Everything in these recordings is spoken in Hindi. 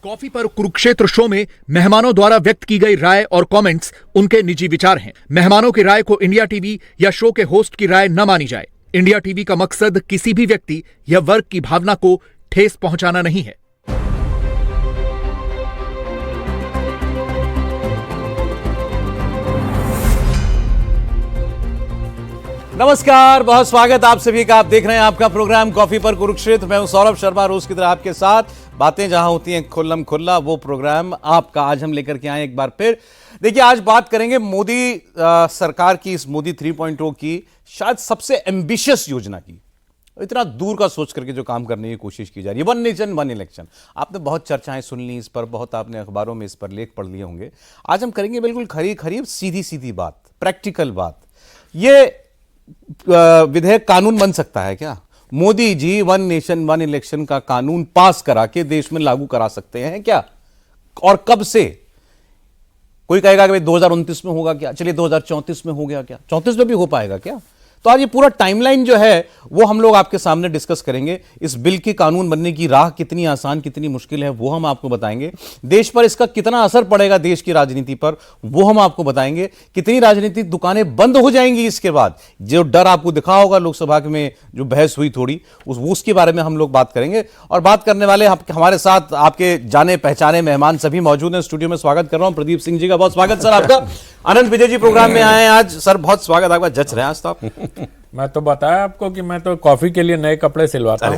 कॉफी पर कुरुक्षेत्र शो में मेहमानों द्वारा व्यक्त की गई राय और कमेंट्स उनके निजी विचार हैं। मेहमानों की राय को इंडिया टीवी या शो के होस्ट की राय न मानी जाए। इंडिया टीवी का मकसद किसी भी व्यक्ति या वर्ग की भावना को ठेस पहुंचाना नहीं है। नमस्कार, बहुत स्वागत आप सभी का। आप देख रहे हैं आपका प्रोग्राम कॉफी पर कुरुक्षेत्र। मैं हूं सौरभ शर्मा, रोज की तरह आपके साथ। बातें जहां होती हैं खुल्लम खुल्ला, वो प्रोग्राम आपका आज हम लेकर के आए एक बार फिर। देखिए, आज बात करेंगे मोदी सरकार की, इस मोदी 3.0 की शायद सबसे एम्बिशियस योजना की। इतना दूर का सोच करके जो काम करने की कोशिश की जा रही है, वन नेशन वन इलेक्शन। आपने बहुत चर्चाएं सुन ली इस पर, बहुत आपने अखबारों में इस पर लेख पढ़ लिए होंगे। आज हम करेंगे बिल्कुल खरी सीधी सीधी बात, प्रैक्टिकल बात। ये विधेयक कानून बन सकता है क्या? Modi ji one nation one election का कानून पास करा के देश में लागू करा सकते हैं क्या? और कब से? कोई कहेगा कि भाई 2029 में होगा क्या? चलिए 2034 में हो गया क्या? 34 में भी हो पाएगा क्या? तो आज ये पूरा टाइमलाइन जो है वो हम लोग आपके सामने डिस्कस करेंगे। इस बिल के कानून बनने की राह कितनी आसान, कितनी मुश्किल है, वो हम आपको बताएंगे। देश पर इसका कितना असर पड़ेगा, देश की राजनीति पर, वो हम आपको बताएंगे। कितनी राजनीतिक दुकानें बंद हो जाएंगी इसके बाद। जो डर आपको दिखा होगा लोकसभा में, जो बहस हुई थोड़ी, उसके बारे में हम लोग बात करेंगे। और बात करने वाले हमारे साथ आपके जाने पहचाने मेहमान सभी मौजूद हैं स्टूडियो में। स्वागत कर रहा हूं प्रदीप सिंह जी का। बहुत स्वागत सर आपका। आनंद विजय जी प्रोग्राम में आए हैं आज। सर बहुत स्वागत आपका। जज रहे हैं आज तो आप। मैं तो बताया आपको कि मैं तो कॉफी के लिए नए कपड़े सिलवाता हूँ।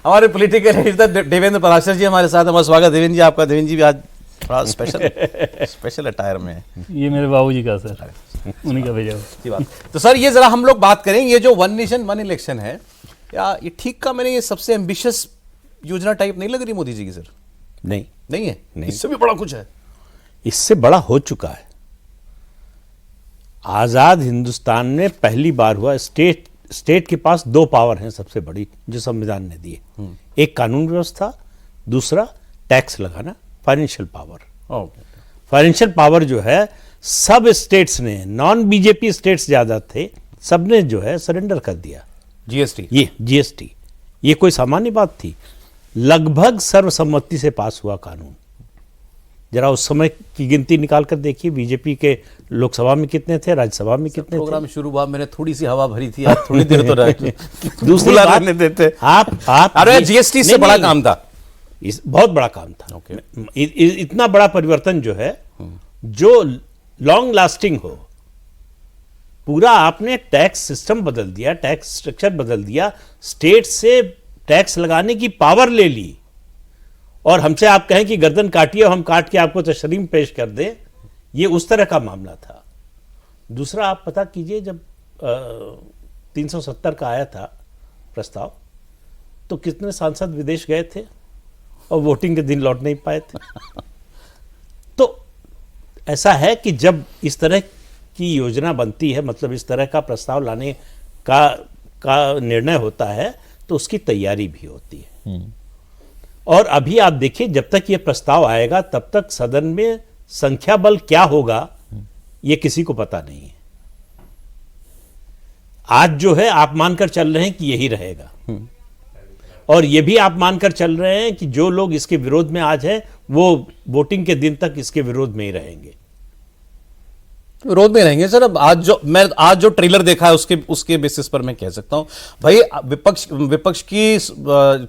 हमारे पॉलिटिकल एडिटर देवेंद्र पराशर जी हमारे साथ। हमारा स्वागत देवेंद्र जी आपका। देवेंद्र जी भी आज थोड़ा स्पेशल अटायर में है। ये मेरे बाबूजी का सर, उन्हीं का भेजा की बात। तो सर ये जरा हम लोग बात करें, ये जो वन नेशन वन इलेक्शन है, या ये ठीक का मैंने ये सबसे एम्बिशियस योजना टाइप नहीं लग रही मोदी जी की? सर नहीं है, इससे भी बड़ा कुछ है। इससे बड़ा हो चुका है। आजाद हिंदुस्तान में पहली बार हुआ। स्टेट के पास दो पावर हैं सबसे बड़ी, जो संविधान ने दी है। एक कानून व्यवस्था, दूसरा टैक्स लगाना, फाइनेंशियल पावर। फाइनेंशियल पावर जो है सब स्टेट्स ने, नॉन बीजेपी स्टेट्स ज्यादा थे, सबने जो है सरेंडर कर दिया। जीएसटी ये कोई सामान्य बात थी। लगभग सर्वसम्मति से पास हुआ कानून। जरा उस समय की गिनती निकाल कर देखिए, बीजेपी के लोकसभा में कितने थे, राज्यसभा में कितने थे। प्रोग्राम शुरू हुआ, मैंने थोड़ी सी हवा भरी थी, आप थोड़ी देर तो दूसरी बात नहीं देते आप। अरे जीएसटी से बड़ा काम था, बहुत बड़ा काम था। इतना बड़ा परिवर्तन जो है, जो लॉन्ग लास्टिंग हो। पूरा आपने टैक्स सिस्टम बदल दिया, टैक्स स्ट्रक्चर बदल दिया, स्टेट से टैक्स लगाने की पावर ले ली। और हमसे आप कहें कि गर्दन काटिए, हम काट के आपको तशरीम पेश कर दें, ये उस तरह का मामला था। दूसरा, आप पता कीजिए, जब 370 का आया था प्रस्ताव, तो कितने सांसद विदेश गए थे और वोटिंग के दिन लौट नहीं पाए थे। तो ऐसा है कि जब इस तरह की योजना बनती है, मतलब इस तरह का प्रस्ताव लाने का निर्णय होता है, तो उसकी तैयारी भी होती है। और अभी आप देखिए, जब तक ये प्रस्ताव आएगा तब तक सदन में संख्या बल क्या होगा ये किसी को पता नहीं है। आज जो है आप मानकर चल रहे हैं कि यही रहेगा, और ये भी आप मानकर चल रहे हैं कि जो लोग इसके विरोध में आज हैं वो वोटिंग के दिन तक इसके विरोध में ही रहेंगे। विरोध में रहेंगे सर। अब आज जो ट्रेलर देखा है उसके बेसिस पर मैं कह सकता हूं भाई, विपक्ष की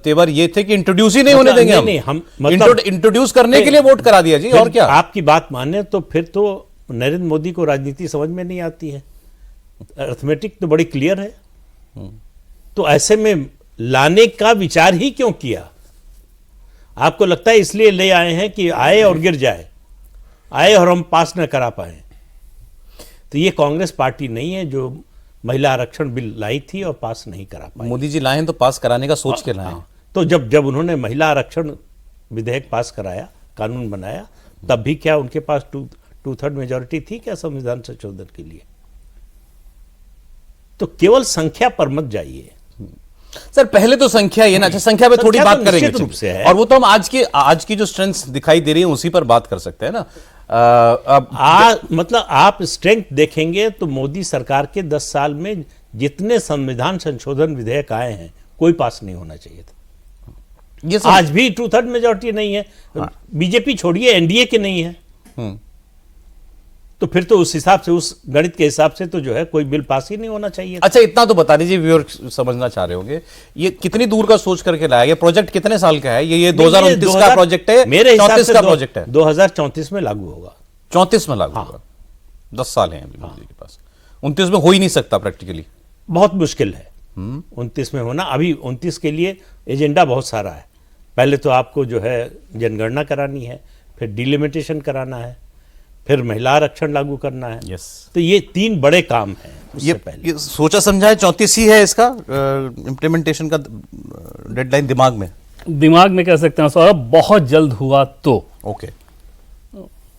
तेवर ये थे कि इंट्रोड्यूस ही नहीं होने देंगे। हम मतलब इंट्रोड्यूस करने के लिए वोट करा दिया जी। और क्या आपकी बात माने तो फिर तो नरेंद्र मोदी को राजनीति समझ में नहीं आती है। अर्थमेटिक तो बड़ी क्लियर है। तो ऐसे में लाने का विचार ही क्यों किया? आपको लगता है इसलिए ले आए हैं कि आए और गिर जाए, आए और हम पास न करा पाए? तो ये कांग्रेस पार्टी नहीं है जो महिला आरक्षण बिल लाई थी और पास नहीं करा पाई। मोदी जी लाए तो पास कराने का सोच के लाए। तो जब उन्होंने महिला आरक्षण विधेयक पास कराया, कानून बनाया, तब भी क्या उनके पास 2/3 मेजॉरिटी थी क्या संविधान संशोधन के लिए? तो केवल संख्या पर मत जाइए सर। पहले तो संख्या ये ना, अच्छा संख्या पे थोड़ी बात करेंगे रूप से है। और वो तो हम आज की जो स्ट्रेंथ दिखाई दे रही है उसी पर बात कर सकते हैं ना। मतलब आप स्ट्रेंथ देखेंगे तो मोदी सरकार के 10 साल में जितने संविधान संशोधन विधेयक आए हैं, कोई पास नहीं होना चाहिए था। ये सब आज भी 2/3 मेजोरिटी नहीं है। बीजेपी छोड़िए, एनडीए के नहीं है, तो फिर तो उस हिसाब से, उस गणित के हिसाब से तो जो है कोई बिल पास ही नहीं होना चाहिए। अच्छा, इतना तो बता दीजिए, व्यूअर समझना चाह रहे होंगे, ये कितनी दूर का सोच करके लाया गया प्रोजेक्ट, कितने साल का है ये 2029 का प्रोजेक्ट है, मेरे हिसाब 34 से का प्रोजेक्ट है, 2034 में लागू होगा। 34 में लागू होगा। 10 साल हैं अभी मोदी के पास। 29 में हो ही नहीं सकता प्रैक्टिकली, बहुत मुश्किल है 29 में होना। अभी 29 के लिए एजेंडा बहुत सारा है। पहले तो आपको जो है जनगणना करानी है, फिर डिलिमिटेशन कराना है, फिर महिला आरक्षण लागू करना है। यस। तो ये 3 बड़े काम हैं। उससे पहले ये सोचा समझा है 34 ही है इसका इम्प्लीमेंटेशन का डेडलाइन दिमाग में कह सकते हैं सौरभ, बहुत जल्द हुआ तो, ओके,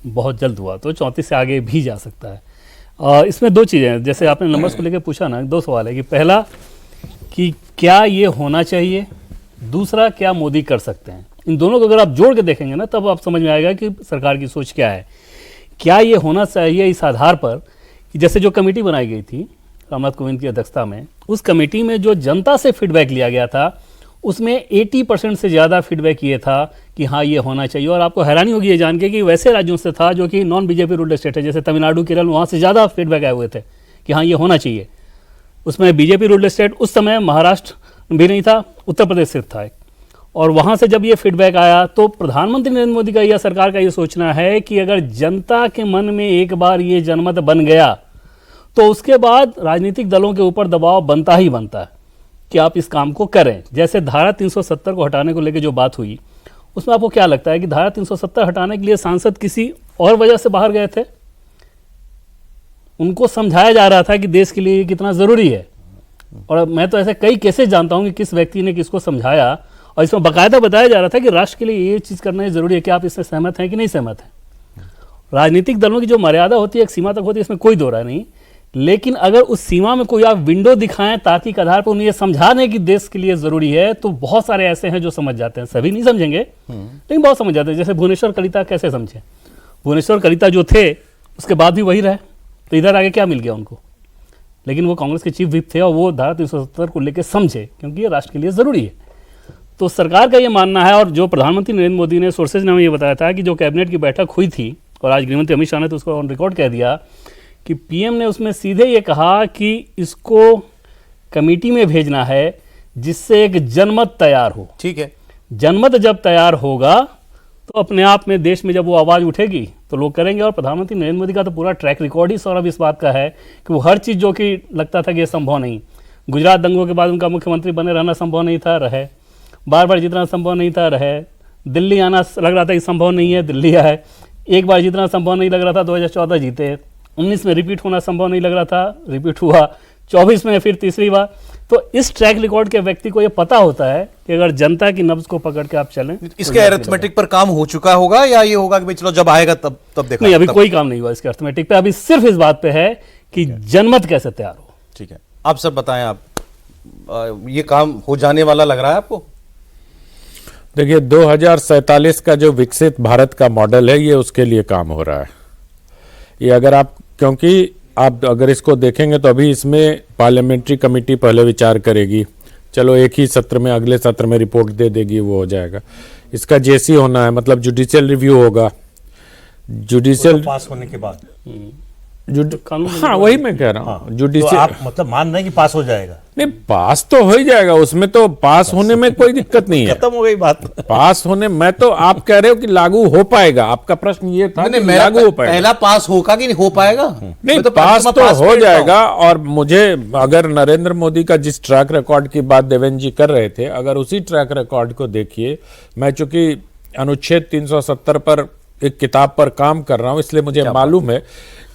बहुत जल्द हुआ तो 34 से आगे भी जा सकता है। इसमें 2 चीज़ें हैं, जैसे आपने नंबर्स को लेकर पूछा ना, 2 सवाल है कि पहला कि क्या ये होना चाहिए, दूसरा क्या मोदी कर सकते हैं। इन दोनों को अगर आप जोड़ के देखेंगे ना, तब आप समझ में आएगा कि सरकार की सोच क्या है। क्या ये होना चाहिए इस आधार पर कि जैसे जो कमेटी बनाई गई थी रामनाथ कोविंद की अध्यक्षता में, उस कमेटी में जो जनता से फीडबैक लिया गया था उसमें 80% से ज़्यादा फीडबैक ये था कि हाँ ये होना चाहिए। और आपको हैरानी होगी ये जान के कि वैसे राज्यों से था जो कि नॉन बीजेपी रूल्ड स्टेट है, जैसे तमिलनाडु, केरल, वहाँ से ज़्यादा फीडबैक आए हुए थे कि हाँ ये होना चाहिए। उसमें बीजेपी रूल्ड स्टेट उस समय महाराष्ट्र भी नहीं था, उत्तर प्रदेश सिर्फ था। और वहाँ से जब ये फीडबैक आया तो प्रधानमंत्री नरेंद्र मोदी का या सरकार का ये सोचना है कि अगर जनता के मन में एक बार ये जनमत बन गया तो उसके बाद राजनीतिक दलों के ऊपर दबाव बनता ही बनता है कि आप इस काम को करें। जैसे धारा 370 को हटाने को लेकर जो बात हुई, उसमें आपको क्या लगता है कि धारा 370 हटाने के लिए सांसद किसी और वजह से बाहर गए थे? उनको समझाया जा रहा था कि देश के लिए ये कितना ज़रूरी है। और मैं तो ऐसे कई केसेस जानता हूँ कि किस व्यक्ति ने किसको समझाया और इसमें बाकायदा बताया जा रहा था कि राष्ट्र के लिए ये चीज़ करना ज़रूरी है, कि आप इससे सहमत हैं कि नहीं सहमत हैं। राजनीतिक दलों की जो मर्यादा होती है, एक सीमा तक होती है, इसमें कोई दो राय नहीं, लेकिन अगर उस सीमा में कोई आप विंडो दिखाएं तार्किक आधार पर उन्हें ये समझाने की देश के लिए ज़रूरी है, तो बहुत सारे ऐसे हैं जो समझ जाते हैं। सभी नहीं समझेंगे लेकिन बहुत समझ जाते हैं। जैसे भुवनेश्वर कलिता कैसे समझे? भुवनेश्वर कलिता जो थे उसके बाद भी वही रहे, तो इधर आगे क्या मिल गया उनको? लेकिन वो कांग्रेस के चीफ व्हिप थे और वो धारा 370 को लेकर समझे, क्योंकि ये राष्ट्र के लिए ज़रूरी है। तो सरकार का ये मानना है, और जो प्रधानमंत्री नरेंद्र मोदी ने, सोर्सेज ने हमें ये बताया था कि जो कैबिनेट की बैठक हुई थी और आज गृहमंत्री अमित शाह ने तो उसको ऑन रिकॉर्ड कह दिया कि पीएम ने उसमें सीधे ये कहा कि इसको कमेटी में भेजना है जिससे एक जनमत तैयार हो। ठीक है, जनमत जब तैयार होगा तो अपने आप में देश में जब वो आवाज़ उठेगी तो लोग करेंगे। और प्रधानमंत्री नरेंद्र मोदी का तो पूरा ट्रैक रिकॉर्ड ही सौरभ इस बात का है कि वो हर चीज़ जो कि लगता था कि ये संभव नहीं, गुजरात दंगों के बाद उनका मुख्यमंत्री बने रहना संभव नहीं था, रहे। बार बार जीतना संभव नहीं था, रहे। दिल्ली आना लग रहा था कि संभव नहीं है, दिल्ली आए। एक बार जीतना संभव नहीं लग रहा था, 2014 जीते। 19 में रिपीट होना संभव नहीं लग रहा था, रिपीट हुआ। 24 में फिर तीसरी बार। तो इस ट्रैक रिकॉर्ड के व्यक्ति को ये पता होता है कि अगर जनता की नब्ज को पकड़ के आप चलें, इसके अरिथमेटिक पर काम हो चुका होगा या ये होगा कि भाई चलो जब आएगा तब देखा? नहीं, अभी कोई काम नहीं हुआ इसके अरिथमेटिक पे। अभी सिर्फ इस बात पे है कि जनमत कैसे तैयार हो। ठीक है, आप सब बताएं, आप ये काम हो जाने वाला लग रहा है आपको? देखिए, 2047 का जो विकसित भारत का मॉडल है, ये उसके लिए काम हो रहा है। ये अगर आप, क्योंकि आप अगर इसको देखेंगे तो अभी इसमें पार्लियामेंट्री कमेटी पहले विचार करेगी, चलो एक ही सत्र में, अगले सत्र में रिपोर्ट दे देगी, वो हो जाएगा। इसका जेसी होना है, मतलब जुडिशियल रिव्यू होगा। जुडिशियल पास होने के बाद हाँ, वही मैं कह रहा हूँ। जुडिशियल, तो आप मतलब मान रहे हैं कि पास हो जाएगा? नहीं, पास तो हो ही जाएगा, उसमें तो पास होने में कोई दिक्कत नहीं है। खत्म हो गई बात। पास होने में तो आप कह रहे हो कि लागू हो पाएगा, आपका प्रश्न ये था कि लागू हो पाएगा। पहला पास होगा कि नहीं हो पाएगा? नहीं, पास तो हो जाएगा। और मुझे, अगर नरेंद्र मोदी का जिस ट्रैक रिकॉर्ड की बात देवेंद्र जी कर रहे थे, अगर उसी ट्रैक रिकॉर्ड को देखिए, मैं चूंकि अनुच्छेद 370 पर एक किताब पर काम कर रहा हूं, इसलिए मुझे मालूम है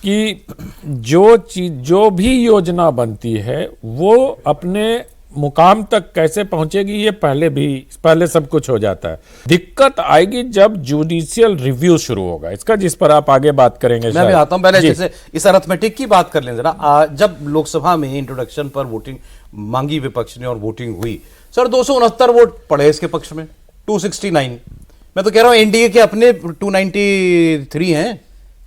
कि जो भी योजना बनती है वो अपने मुकाम तक कैसे पहुंचेगी, ये पहले सब कुछ हो जाता है। दिक्कत आएगी जब जुडिशियल रिव्यू शुरू होगा इसका, जिस पर आप आगे बात करेंगे। मैं भी आता हूं, पहले जैसे इस अरिथमेटिक की बात कर लें जरा। जब लोकसभा में इंट्रोडक्शन पर वोटिंग मांगी विपक्ष ने और वोटिंग हुई, सर 269 वोट पड़े इसके पक्ष में, 269। मैं तो कह रहा हूं एनडीए के अपने 293 हैं,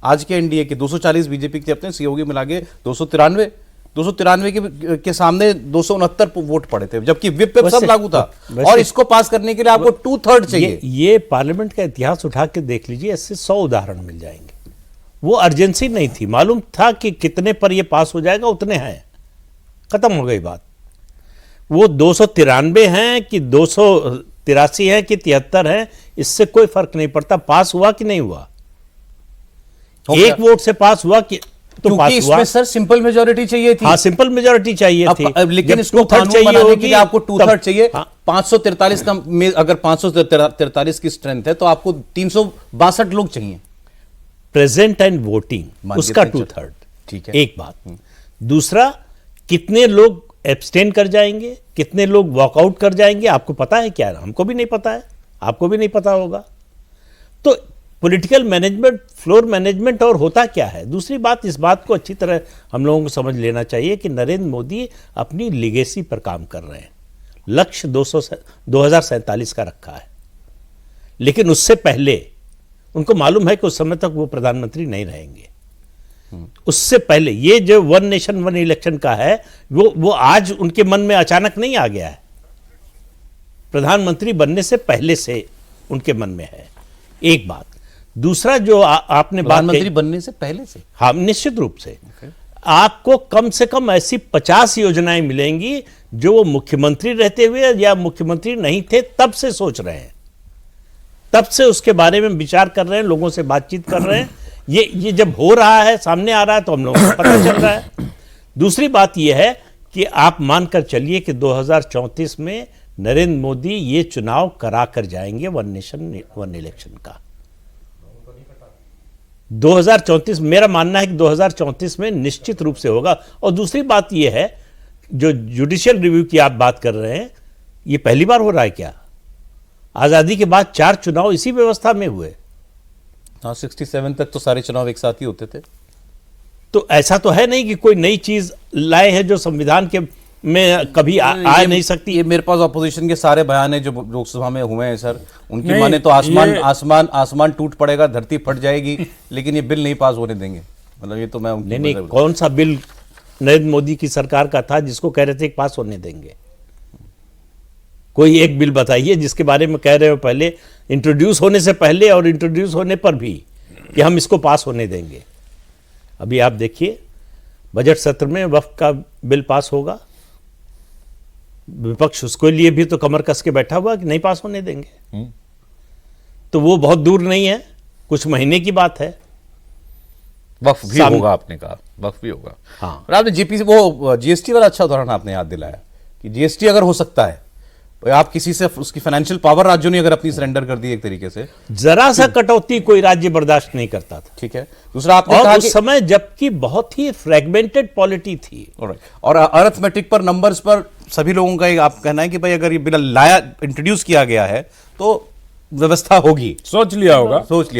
आज के एनडीए के 240 बीजेपी के अपने, सीओगी मिला के 293। 293 के सामने 269 वोट पड़े थे, जबकि विप पे सब लागू था। और इसको पास करने के लिए आपको 2/3 चाहिए। ये पार्लियामेंट का इतिहास उठा के देख लीजिए, ऐसे 100 उदाहरण मिल जाएंगे। वो अर्जेंसी नहीं थी, मालूम था कि कितने पर ये पास हो जाएगा, उतने हैं, खत्म हो गई बात। वो 293 हैं कि 283 हैं कि 73 हैं, इससे कोई फर्क नहीं पड़ता। पास हुआ कि नहीं हुआ, एक वोट से पास हुआ कि तो पास इसमें हुआ। सर सिंपल मेजोरिटी चाहिए थी। हाँ, सिंपल मेजोरिटी चाहिए थी, लेकिन जब इसको 2/3 कानून बनाने के लिए आपको 2/3 तब- चाहिए। हाँ। 543 का अगर 543 की स्ट्रेंथ है तो आपको 362 लोग चाहिए। प्रेजेंट एंड वोटिंग मानिए उसका तो 2/3, ठीक है। एक बात। दूसरा, कितने लोग एब्सटेन कर जाएंगे, कितने लोग वॉकआउट कर जाएंगे, आपको पता है क्या? हमको भी नहीं पता है, आपको भी नहीं पता होगा। तो पॉलिटिकल मैनेजमेंट, फ्लोर मैनेजमेंट और होता क्या है। दूसरी बात, इस बात को अच्छी तरह हम लोगों को समझ लेना चाहिए कि नरेंद्र मोदी अपनी लिगेसी पर काम कर रहे हैं। लक्ष्य 2047 का रखा है, लेकिन उससे पहले उनको मालूम है कि उस समय तक वो प्रधानमंत्री नहीं रहेंगे। उससे पहले ये जो 1 नेशन 1 इलेक्शन का है, वो आज उनके मन में अचानक नहीं आ गया है, प्रधानमंत्री बनने से पहले से उनके मन में है, एक बात। दूसरा, जो आपने बात प्रधानमंत्री कही, बनने से पहले से, हाँ, निश्चित रूप से आपको कम से कम ऐसी 50 योजनाएं मिलेंगी जो वो मुख्यमंत्री रहते हुए या मुख्यमंत्री नहीं थे तब से सोच रहे हैं, तब से उसके बारे में विचार कर रहे हैं, लोगों से बातचीत कर रहे हैं। ये जब हो रहा है, सामने आ रहा है, तो हम लोगों को पता चल रहा है। दूसरी बात यह है कि आप मानकर चलिए कि 2034 में नरेंद्र मोदी ये चुनाव करा कर जाएंगे 1 नेशन 1 इलेक्शन का। 2034 मेरा मानना है कि 2034 में निश्चित रूप से होगा। और दूसरी बात यह है, जो जुडिशियल रिव्यू की आप बात कर रहे हैं, ये पहली बार हो रहा है क्या? आजादी के बाद 4 चुनाव इसी व्यवस्था में हुए। हाँ, 67 तक तो सारे चुनाव एक साथ ही होते थे। तो ऐसा तो है नहीं कि कोई नई चीज लाए हैं जो संविधान के में कभी आ नहीं सकती। ये मेरे पास ऑपोजिशन के सारे बयान है जो लोकसभा में हुए हैं सर, उनकी नहीं, माने तो आसमान टूट पड़ेगा, धरती फट जाएगी, लेकिन ये बिल नहीं पास होने देंगे। मतलब ये तो मैं नहीं, कौन सा बिल नरेंद्र मोदी की सरकार का था जिसको कह रहे थे कि पास होने देंगे? कोई एक बिल बताइए जिसके बारे में कह रहे हो पहले, इंट्रोड्यूस होने से पहले और इंट्रोड्यूस होने पर भी, कि हम इसको पास होने देंगे। अभी आप देखिए, बजट सत्र में वक्फ का बिल पास होगा, विपक्ष उसके लिए भी तो कमर कस के बैठा हुआ कि नहीं पास होने देंगे। तो वो बहुत दूर नहीं है, कुछ महीने की बात है। वक्फ भी होगा, आपने कहा वक्फ भी होगा। हाँ। और आपने जीएसटी वाला अच्छा उदाहरण आपने याद दिलाया कि जीएसटी अगर हो सकता है, आप किसी से उसकी फाइनेंशियल पावर राज्यों ने अगर अपनी सरेंडर कर दी एक तरीके से, जरा सा कटौती कोई राज्य बर्दाश्त नहीं करता था। ठीक है। दूसरा, आपने और कहा उस समय जबकि बहुत ही फ्रेगमेंटेड पॉलिटी थी। और अरिथमेटिक पर, नंबर्स पर सभी लोगों का आप कहना है कि भाई अगर ये बिल लाया, इंट्रोड्यूस किया गया है तो व्यवस्था होगी, सोच लिया होगा।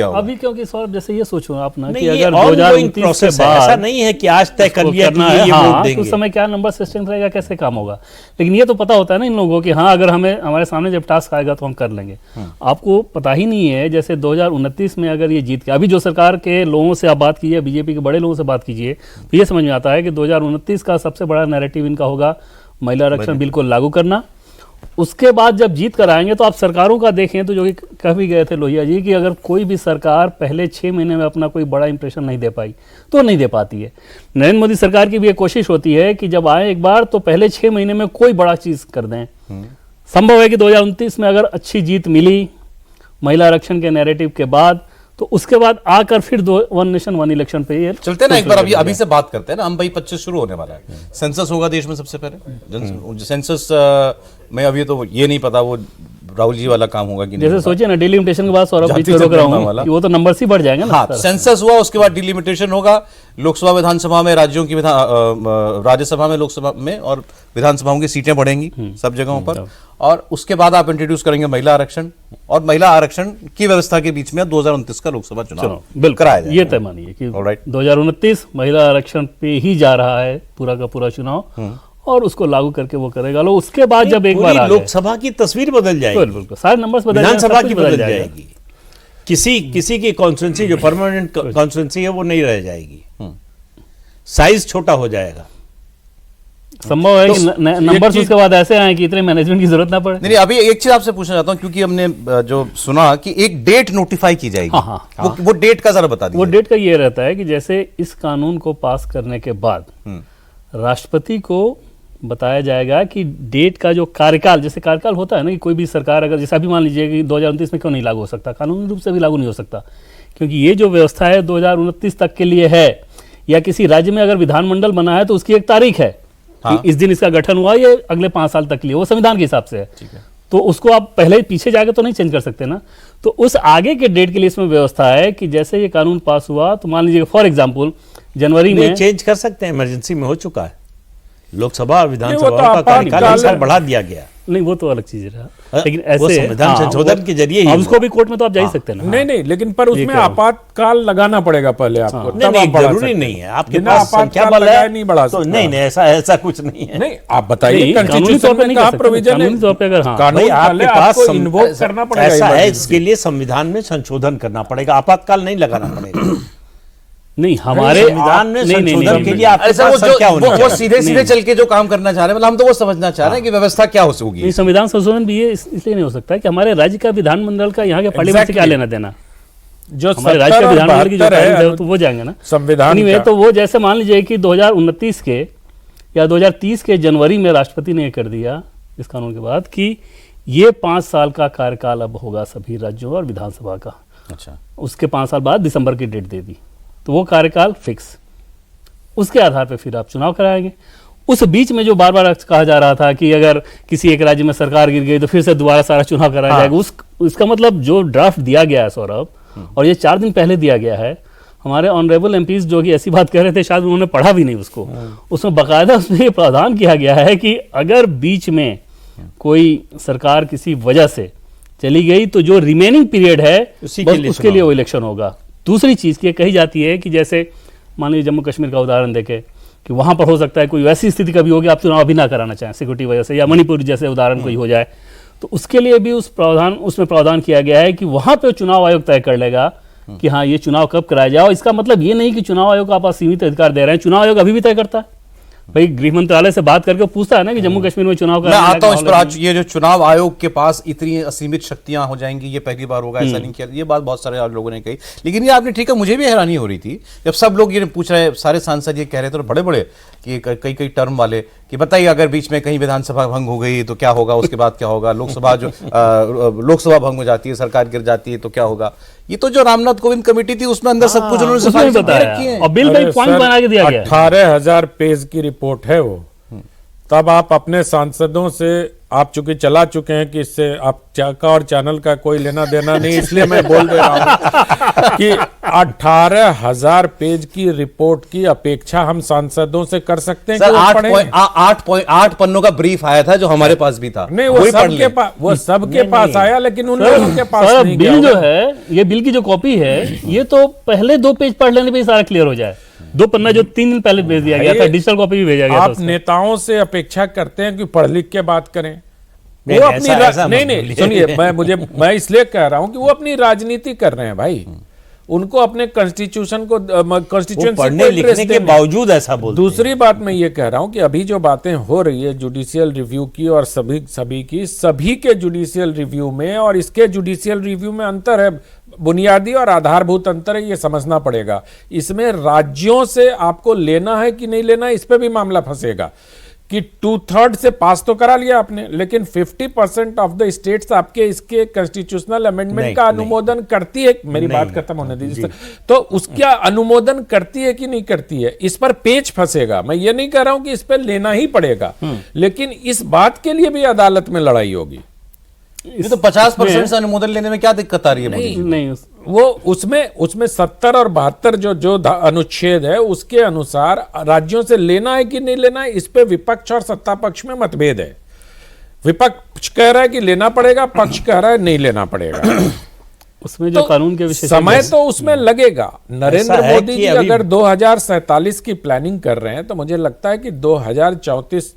अभी क्योंकि सौरभ जैसे ये सोचो आप ना कि नहीं, ये अगर ongoing 2029 process के है, बाद ऐसा नहीं है कि आज तय कर लिया कि करना है, ये हाँ, वोट तो देंगे। उस समय क्या नंबर सिस्टम रहेगा, कैसे काम होगा। लेकिन ये तो पता होता है ना इन लोगों को कि हाँ, अगर हमारे सामने जब टास्क आएगा तो हम कर लेंगे। आपको पता ही नहीं है, जैसे 2029 में अगर ये जीत के, अभी जो सरकार के लोगों से आप बात कीजिए, बीजेपी के बड़े लोगों से बात कीजिए, तो ये समझ में आता है कि 2029 का सबसे बड़ा नैरेटिव इनका होगा महिला आरक्षण बिल को लागू करना। उसके बाद जब जीत कर आएंगे तो आप सरकारों का देखें तो, जो कि कह भी गए थे लोहिया जी, कि अगर कोई भी सरकार पहले 6 महीने में अपना कोई बड़ा इंप्रेशन नहीं दे पाई तो नहीं दे पाती है। नरेंद्र मोदी सरकार की भी एक कोशिश होती है कि जब आए एक बार तो पहले 6 महीने में कोई बड़ा चीज कर दें। संभव है कि 2029 में अगर अच्छी जीत मिली महिला आरक्षण के नैरेटिव के बाद, तो उसके बाद आकर फिर 1 नेशन 1 इलेक्शन पे ये चलते ना। एक बार अभी से बात करते हैं ना हम भाई, 25 शुरू होने वाला है, सेंसस होगा देश में सबसे पहले। सेंसस में अभी तो ये नहीं पता वो राहुल जी वाला काम होगा कि नहीं। जैसे सोचिए ना, डिलिमिटेशन के बाद सौरभ बीच में रोक रहा हूं कि वो तो नंबर ही बढ़ जाएंगे ना। हाँ, सेंसस हुआ, उसके बाद डिलिमिटेशन होगा, लोकसभा विधानसभा में राज्यों की राज्यसभा में, लोकसभा में और विधानसभाओं की सीटें बढ़ेंगी सब जगहों पर। और उसके बाद आप इंट्रोड्यूस करेंगे महिला आरक्षण, और महिला आरक्षण की व्यवस्था के बीच में 2029 का लोकसभा चुनाव बिल्कुल कराया जाएगा। ये तय मानिए कि 2029 महिला आरक्षण पे ही जा रहा है पूरा का पूरा चुनाव, और उसको लागू करके वो करेगा। लो उसके बाद जब एक बार लोकसभा की तस्वीर बदल जाएगी, बिल्कुल सारे नंबर्स बदल विधानसभा की बदल जाएगी, किसी की कॉन्स्टिट्यूंसी जो परमानेंट कॉन्स्टिट्यूंसी है वो नहीं रह जाएगी, साइज छोटा हो जाएगा। संभव है कि नंबर्स उसके बाद ऐसे आए कि इतने मैनेजमेंट की जरूरत ना पड़े। नहीं, अभी एक चीज आपसे पूछना चाहता हूं, क्योंकि हमने जो सुना कि एक डेट नोटिफाई की जाएगी। हाँ। वो डेट का जरा बता दीजिए। वो डेट का ये रहता है कि जैसे इस कानून को पास करने के बाद राष्ट्रपति को बताया जाएगा कि डेट का जो कार्यकाल, जैसे कार्यकाल होता है ना कि कोई भी सरकार अगर, जैसे अभी मान लीजिए कि 2029 में क्यों नहीं लागू हो सकता, कानूनी रूप से भी लागू नहीं हो सकता, क्योंकि ये जो व्यवस्था है 2029 तक के लिए है। या किसी राज्य में अगर विधानमंडल बना है तो उसकी एक तारीख है कि इस दिन इसका गठन हुआ, ये अगले 5 साल तक के लिए, वो संविधान के हिसाब से है। तो उसको आप पहले पीछे जाके तो नहीं चेंज कर सकते ना। तो उस आगे के डेट के लिए इसमें व्यवस्था है कि जैसे ये कानून पास हुआ तो मान लीजिए फॉर एग्जाम्पल जनवरी में चेंज कर सकते हैं, इमरजेंसी में हो चुका है। लोकसभा और वो विधानसभा तो का कार्यकाल आपातकाल एक साल बढ़ा दिया गया। नहीं, वो तो अलग चीज रहा, लेकिन वो ऐसे संविधान संशोधन के जरिए ही अब हुआ। उसको भी कोर्ट में तो आप जा ही सकते हैं ना। नहीं, लेकिन पर उसमें कह रहा हूं। आपातकाल लगाना पड़ेगा पहले आपको, नहीं, तब नहीं, आप बढ़ा जरूरी सकते हैं। नहीं है, आपके बिना पास संख्या आपातकाल बल है लगाए नहीं बढ़ा तो सकते। नहीं, ऐसा कुछ नहीं है। नहीं, आप बताइए नहीं, कानूनी तौर कॉन्स्टिट्यूशन पे में नहीं कहा कर सकते, प्रोविजन है, कानूनी तौर पे अगर हाँ। कानून भाई, पहले आपके पास आपको इन्वोक करना पड़ेगा। ऐसा है, emergency। इसके लिए संविधान में संशोधन करना पड़ेगा, आपातकाल नहीं लगाना पड़ेगा। नहीं, हमारे संविधान में संशोधन के लिए आपके ऐसा पास संख्या होनी वो चाहिए। सीधे चल के जो काम करना चाह रहे हैं, मतलब हम तो वो समझना चाह रहे हैं कि व्यवस्था क्या होगी। नहीं, संविधान संशोधन भी ये इसलिए नहीं हो सकता कि हमारे राज्य का विधानमंडल का यहाँ के पार्लियामेंट से क्या लेना देना। जो हमारे राज्य 70 का और विधानमंडल की जो 72 तारीख है है तो वो जाएंगे ना संविधान Anyway, का। तो वो जैसे मान लीजिए कि 2029 के या 2030 के जनवरी में राष्ट्रपति ने कर दिया इस कानून के बाद कि ये 5 साल का कार्यकाल अब होगा सभी राज्यों और विधानसभा का। अच्छा, उसके 5 साल बाद दिसंबर की डेट दे दी, तो वो कार्यकाल फिक्स, उसके आधार पर फिर आप चुनाव कराएंगे। उस बीच में जो बार बार कहा जा रहा था कि अगर किसी एक राज्य में सरकार गिर गई तो फिर से दोबारा सारा चुनाव कराया जाएगा, उसका मतलब जो ड्राफ्ट दिया गया है सौरभ, और ये 4 दिन पहले दिया गया है, हमारे ऑनरेबल एमपीज जो कि ऐसी बात कह रहे थे, शायद उन्होंने पढ़ा भी नहीं उसको। उसमें बाकायदा उसमें ये प्रावधान किया गया है कि अगर बीच में कोई सरकार किसी वजह से चली गई तो जो रिमेनिंग पीरियड है बस उसके लिए वो इलेक्शन होगा। दूसरी चीज की कही जाती है कि जैसे मान लीजिए जम्मू कश्मीर का उदाहरण देखें कि वहां पर हो सकता है कोई वैसी स्थिति कभी होगी आप चुनाव अभी ना कराना चाहें सिक्योरिटी वजह से, या मणिपुर जैसे उदाहरण कोई हो जाए, तो उसके लिए भी उसमें प्रावधान किया गया है कि वहां पे चुनाव आयोग तय कर लेगा कि हाँ ये चुनाव कब कराया जाए। और इसका मतलब ये नहीं कि चुनाव आयोग को आप सीमित अधिकार दे रहे हैं, चुनाव आयोग अभी भी तय करता है। भाई गृह मंत्रालय से बात करके पूछता है ना कि जम्मू कश्मीर में चुनाव का मैं आता हूं इस पर। आज ये जो चुनाव आयोग के पास इतनी असीमित शक्तियां हो जाएंगी, ये पहली बार होगा, ऐसा नहीं किया, ये बात बहुत सारे लोगों ने कही। लेकिन ये आपने ठीक है, मुझे भी हैरानी हो रही थी जब सब लोग ये पूछ रहे, सारे सांसद ये कह रहे थे, बड़े बड़े कि कई टर्म वाले, कि बताइए अगर बीच में कहीं विधानसभा भंग हो गई तो क्या होगा, उसके बाद क्या होगा, लोकसभा भंग हो जाती है, सरकार गिर जाती है तो क्या होगा। ये तो जो रामनाथ कोविंद कमेटी थी उसमें अंदर सब कुछ उन्होंने उसमें सिफारिशें दे बताया रखी हैं। और बिल का एक पॉइंट बना के दिया गया है। 18,000 पेज की रिपोर्ट है वो। तब आप अपने सांसदों से, आप चूंकि चला चुके हैं कि इससे आप का और चैनल का कोई लेना देना नहीं, इसलिए मैं बोल दे रहा हूं कि 18,000 पेज की रिपोर्ट की अपेक्षा हम सांसदों से कर सकते हैं कि वो पढ़ें? 8 पन्नों का ब्रीफ आया था जो हमारे पास भी था। नहीं, वो सबके पास आया, लेकिन उन लोगों के पास सर, नहीं बिल गया। जो है, ये बिल की जो कॉपी है, ये तो पहले 2 पेज पढ़ लेने पे ही सारा क्लियर हो जाए। 2 पन्ना जो 3 दिन पहले भेज दिया गया था, डिजिटल कॉपी भी भेजा गया था आप उसका। नेताओं से अपेक्षा करते हैं कि पढ़ लिख के बात करें। नहीं, वो ऐसा- अपनी ऐसा मत नहीं बोलिए। सुनिए, मैं इसलिए कह रहा हूं कि वो अपनी राजनीति कर रहे हैं भाई। उनको अपने कॉन्स्टिट्यूशन को, वो कॉन्स्टिट्यूशन पढ़ने लिखने के बावजूद ऐसा बोलते हैं। दूसरी बात मैं ये कह रहा हूं कि अभी जो बातें हो रही है जुडिशियल रिव्यू की, और सभी के जुडिशियल रिव्यू में और इसके जुडिशियल रिव्यू में अंतर है, बुनियादी और आधारभूत अंतर है, ये समझना पड़ेगा। इसमें राज्यों से आपको लेना है कि नहीं लेना है, इस पे भी मामला फंसेगा कि 2/3 से पास तो करा लिया आपने, लेकिन 50% ऑफ द स्टेट्स आपके इसके कॉन्स्टिट्यूशनल अमेंडमेंट का अनुमोदन करती है। मेरी बात खत्म होने दीजिए। तो उसका अनुमोदन करती है कि नहीं करती है, इस पर पेच फंसेगा। मैं ये नहीं कह रहा हूं कि इस पर लेना ही पड़ेगा, लेकिन इस बात के लिए भी अदालत में लड़ाई होगी। ये तो 50% से अनुमोदन लेने में क्या दिक्कत आ रही है? नहीं, वो उसमें 70 और 72 जो अनुच्छेद है उसके अनुसार राज्यों से लेना है कि नहीं लेना है, इस पे विपक्ष और सत्ता पक्ष में मतभेद है। विपक्ष कह रहा है कि लेना पड़ेगा, पक्ष कह रहा है नहीं लेना पड़ेगा। उसमें जो कानून के विषय समय तो उसमें लगेगा। नरेंद्र है मोदी कि जी अभी- अगर 2047 की प्लानिंग कर रहे हैं तो मुझे लगता है कि 2034।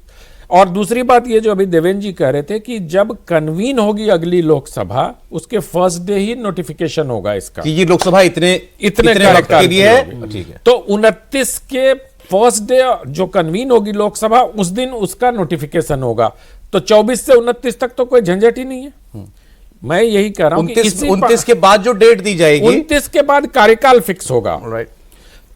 और दूसरी बात ये जो अभी देवेंद्र जी कह रहे थे कि जब कन्वीन होगी अगली लोकसभा, उसके फर्स्ट डे ही नोटिफिकेशन होगा इसका कि ये लोकसभा इतने इतने वक्त कार्यकाल के लिए की है। होगी। ठीक है, तो 29 के फर्स्ट डे जो कन्वीन होगी लोकसभा उस दिन उसका नोटिफिकेशन होगा, तो 24 से 29 तक तो कोई झंझट ही नहीं है। मैं यही कह रहा हूं कि 29 के बाद जो डेट दी जाएगी, 29 के बाद कार्यकाल फिक्स होगा। राइट।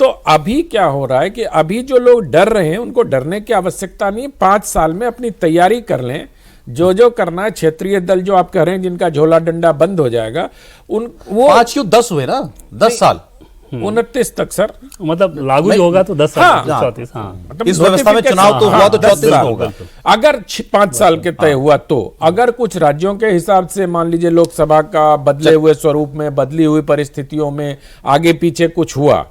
तो अभी क्या हो रहा है कि अभी जो लोग डर रहे हैं उनको डरने की आवश्यकता नहीं है। 5 साल में अपनी तैयारी कर लें, जो करना है। क्षेत्रीय दल जो आप कह रहे हैं जिनका झोला डंडा बंद हो जाएगा, वो 5 क्यों 10 हुए ना, 10 साल 29 तक सर, मतलब लागू जो होगा तो 10 साल, हाँ, 34। हाँ, मतलब इस व्यवस्था में चुनाव तो हुआ तो 34 में होगा। अगर 5 साल के तय हुआ तो अगर कुछ राज्यों के हिसाब से मान लीजिए लोकसभा का बदले हुए स्वरूप में, बदली हुई परिस्थितियों में आगे पीछे कुछ हुआ,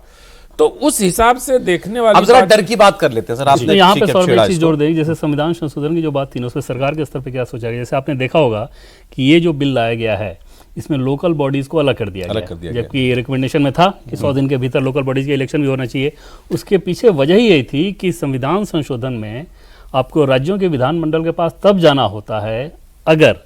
तो उस हिसाब से देखने वाली अब जरा डर की बात कर लेते हैं सर। आपने यहाँ ठीक पे है, सौरभ छेड़ा एक चीज इसको। जोड़ देंगे, जैसे संविधान संशोधन की जो बात थी ना, उसमें सरकार के स्तर पे क्या सोचा गया। जैसे आपने देखा होगा कि ये जो बिल लाया गया है इसमें लोकल बॉडीज को अलग कर दिया गया, जबकि ये रिकमेंडेशन में था कि 100 दिन के भीतर लोकल बॉडीज के इलेक्शन भी होना चाहिए। उसके पीछे वजह ही यही थी कि संविधान संशोधन में आपको राज्यों के विधानमंडल के पास तब जाना होता है अगर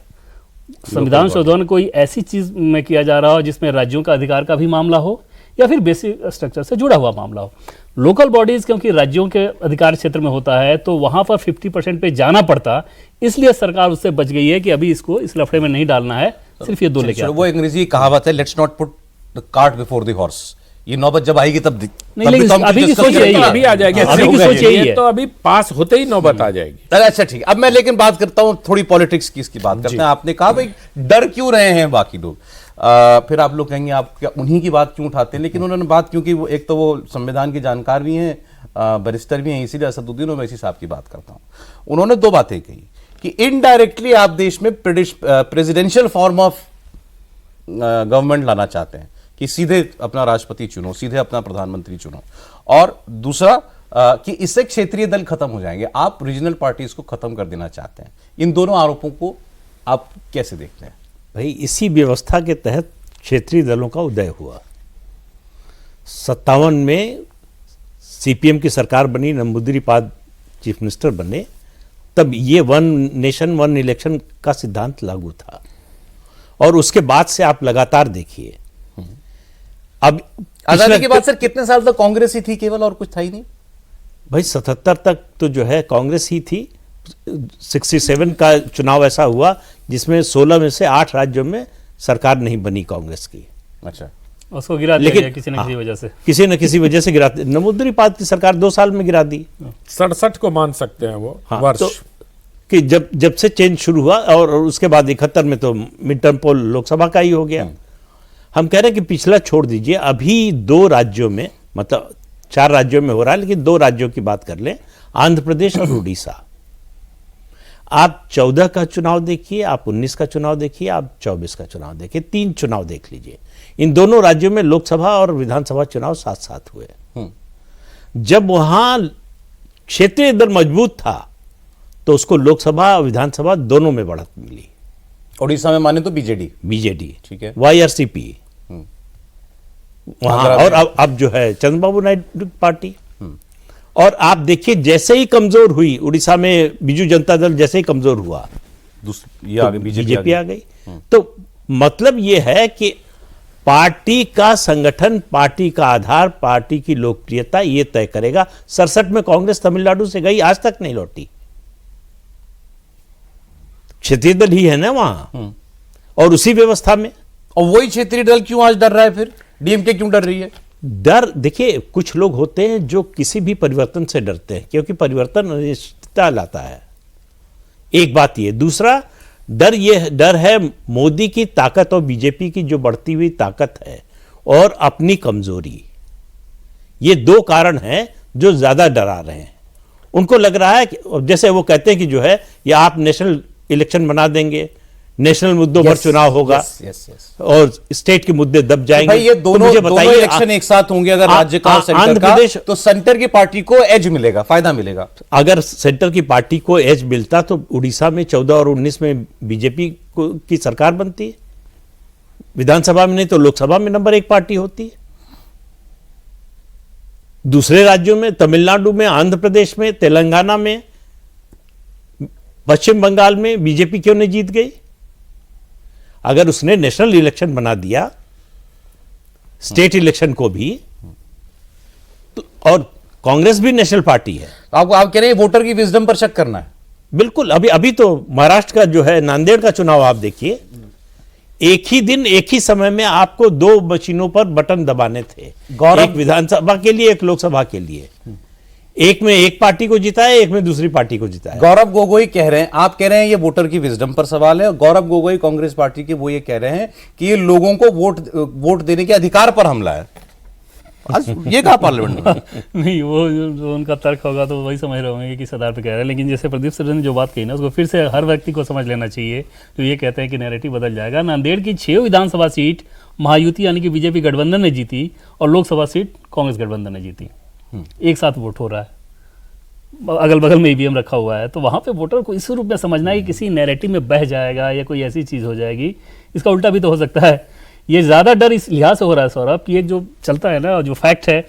संविधान संशोधन कोई ऐसी चीज में किया जा रहा हो जिसमें राज्यों का अधिकार का भी मामला हो या फिर बेसिक स्ट्रक्चर से जुड़ा हुआ मामला हो। लोकल बॉडीज क्योंकि राज्यों के अधिकार क्षेत्र में होता है तो वहां पर 50% पे जाना पड़ता, इसलिए सरकार उससे बच गई है कि अभी इसको इस लफड़े में नहीं डालना है, सिर्फ ये 2 लेके आते हैं। वो अंग्रेजी कहावत है, let's not put the cart before the horse. ये नौबत जब आएगी तब नहीं, लेकिन अभी की सोच यही है, अभी आ जाएगी, अभी की सोच यही है, तो अभी पास होते ही नौबत आ जाएगी। अच्छा ठीक है। अब मैं लेकिन बात करता हूं थोड़ी पॉलिटिक्स की, इसकी बात करते हैं। आपने कहा भाई डर क्यों रहे हैं बाकी लोग, फिर आप लोग कहेंगे आप क्या उन्हीं की बात क्यों उठाते हैं, लेकिन उन्होंने बात, क्योंकि वो एक तो वो संविधान के जानकार भी हैं, बैरिस्टर भी हैं, इसीलिए असदुद्दीन ओवैसी साहब की बात करता हूं। उन्होंने 2 बातें कही कि इनडायरेक्टली आप देश में प्रेसिडेंशियल फॉर्म ऑफ गवर्नमेंट लाना चाहते हैं कि सीधे अपना राष्ट्रपति चुनो, सीधे अपना प्रधानमंत्री चुनो, और दूसरा कि इससे क्षेत्रीय दल खत्म हो जाएंगे, आप रीजनल पार्टीज को खत्म कर देना चाहते हैं। इन दोनों आरोपों को आप कैसे देखते हैं? भाई इसी व्यवस्था के तहत क्षेत्रीय दलों का उदय हुआ। 57 में सीपीएम की सरकार बनी, नंबूदिरीपाद चीफ मिनिस्टर बने, तब ये 1 नेशन 1 इलेक्शन का सिद्धांत लागू था, और उसके बाद से आप लगातार देखिए। अब आजादी के बाद सर कितने साल तक कांग्रेस ही थी केवल, और कुछ था ही नहीं? भाई 77 तक तो जो है कांग्रेस ही थी। 67 का चुनाव ऐसा हुआ जिसमें 16 में से 8 राज्यों में सरकार नहीं बनी कांग्रेस की। अच्छा, उसको गिरा दिया लेकिन गया किसी न किसी वजह से, किसी न किसी वजह से गिरा। नंबूदिरीपाद की सरकार 2 साल में गिरा दी। 67 को मान सकते हैं वो हाँ, वर्ष। तो कि जब से चेंज शुरू हुआ, और उसके बाद 71 में तो मिड टर्म पोल लोकसभा का ही हो गया। हम कह रहे हैं कि पिछला छोड़ दीजिए, अभी 2 राज्यों में, मतलब 4 राज्यों में हो रहा है, लेकिन 2 राज्यों की बात कर लें, आंध्र प्रदेश और उड़ीसा। आप 14 का चुनाव देखिए, आप 19 का चुनाव देखिए, आप 24 का चुनाव देखिए, 3 चुनाव देख लीजिए। इन दोनों राज्यों में लोकसभा और विधानसभा चुनाव साथ साथ हुए। जब वहां क्षेत्रीय दल मजबूत था तो उसको लोकसभा और विधानसभा दोनों में बढ़त मिली। उड़ीसा में माने तो बीजेडी, ठीक है, वाईआरसीपी वहां, और अब जो है चंद्रबाबू नायडू की पार्टी। और आप देखिए जैसे ही कमजोर हुई उड़ीसा में, बीजू जनता दल जैसे ही कमजोर हुआ, ये आगे बीजेपी आ गई। तो मतलब ये है कि पार्टी का संगठन, पार्टी का आधार, पार्टी की लोकप्रियता ये तय करेगा। 67 में कांग्रेस तमिलनाडु से गई, आज तक नहीं लौटी। क्षेत्रीय दल ही है ना वहां, और उसी व्यवस्था में। और वही क्षेत्रीय दल क्यों आज डर रहा है? फिर डीएमके क्यों डर रही है? डर, देखिए कुछ लोग होते हैं जो किसी भी परिवर्तन से डरते हैं, क्योंकि परिवर्तन अनिश्चितता लाता है। एक बात ये, दूसरा डर है मोदी की ताकत और बीजेपी की जो बढ़ती हुई ताकत है, और अपनी कमजोरी। ये 2 कारण हैं जो ज्यादा डरा रहे हैं। उनको लग रहा है कि जैसे वो कहते हैं कि जो है या आप नेशनल इलेक्शन बना देंगे, नेशनल मुद्दों पर चुनाव होगा, और स्टेट के मुद्दे दब जाएंगे। भाई ये दोनों इलेक्शन एक साथ होंगे अगर राज्य का और सेंटर का, तो सेंटर की पार्टी को एज मिलेगा, फायदा मिलेगा। अगर सेंटर की पार्टी को एज मिलता तो उड़ीसा में 14 और 19 में बीजेपी की सरकार बनती है, विधानसभा में नहीं तो लोकसभा में नंबर 1 पार्टी होती है। दूसरे राज्यों में, तमिलनाडु में, आंध्र प्रदेश में, तेलंगाना में, पश्चिम बंगाल में बीजेपी क्यों नहीं जीत गई? अगर उसने नेशनल इलेक्शन बना दिया, स्टेट इलेक्शन को भी, तो, और कांग्रेस भी नेशनल पार्टी है। आप कह रहे हैं वोटर की विजडम पर शक करना है? बिल्कुल। अभी तो महाराष्ट्र का जो है नांदेड़ का चुनाव आप देखिए, एक ही दिन एक ही समय में आपको 2 मशीनों पर बटन दबाने थे, एक विधानसभा के लिए, एक लोकसभा के लिए। एक में एक पार्टी को जिताया, एक में दूसरी पार्टी को जिताया। गौरव गोगोई कह रहे हैं, आप कह रहे हैं ये वोटर की विजडम पर सवाल है, और गौरव गोगोई कांग्रेस पार्टी के वो ये कह रहे हैं कि ये लोगों को वोट देने के अधिकार पर हमला है। आज ये कहा पार्लियामेंट में? नहीं, वो जो उनका तर्क होगा तो वही समझ रहे होंगे कि किस आधार पर कह रहे हैं। लेकिन जैसे प्रदीप सर ने जो बात कही ना, उसको फिर से हर व्यक्ति को समझ लेना चाहिए जो ये कहते हैं कि नैरेटिव बदल जाएगा। नांदेड़ की 6 विधानसभा सीट महायुति यानी कि बीजेपी गठबंधन ने जीती, और लोकसभा सीट कांग्रेस गठबंधन ने जीती। एक साथ वोट हो रहा है, अगल बगल में ईवीएम रखा हुआ है। तो वहाँ पे वोटर को इस रूप में समझना है कि किसी नैरेटिव में बह जाएगा या कोई ऐसी चीज़ हो जाएगी, इसका उल्टा भी तो हो सकता है। ये ज़्यादा डर इस लिहाज से हो रहा है सौरभ कि एक जो चलता है ना, जो फैक्ट है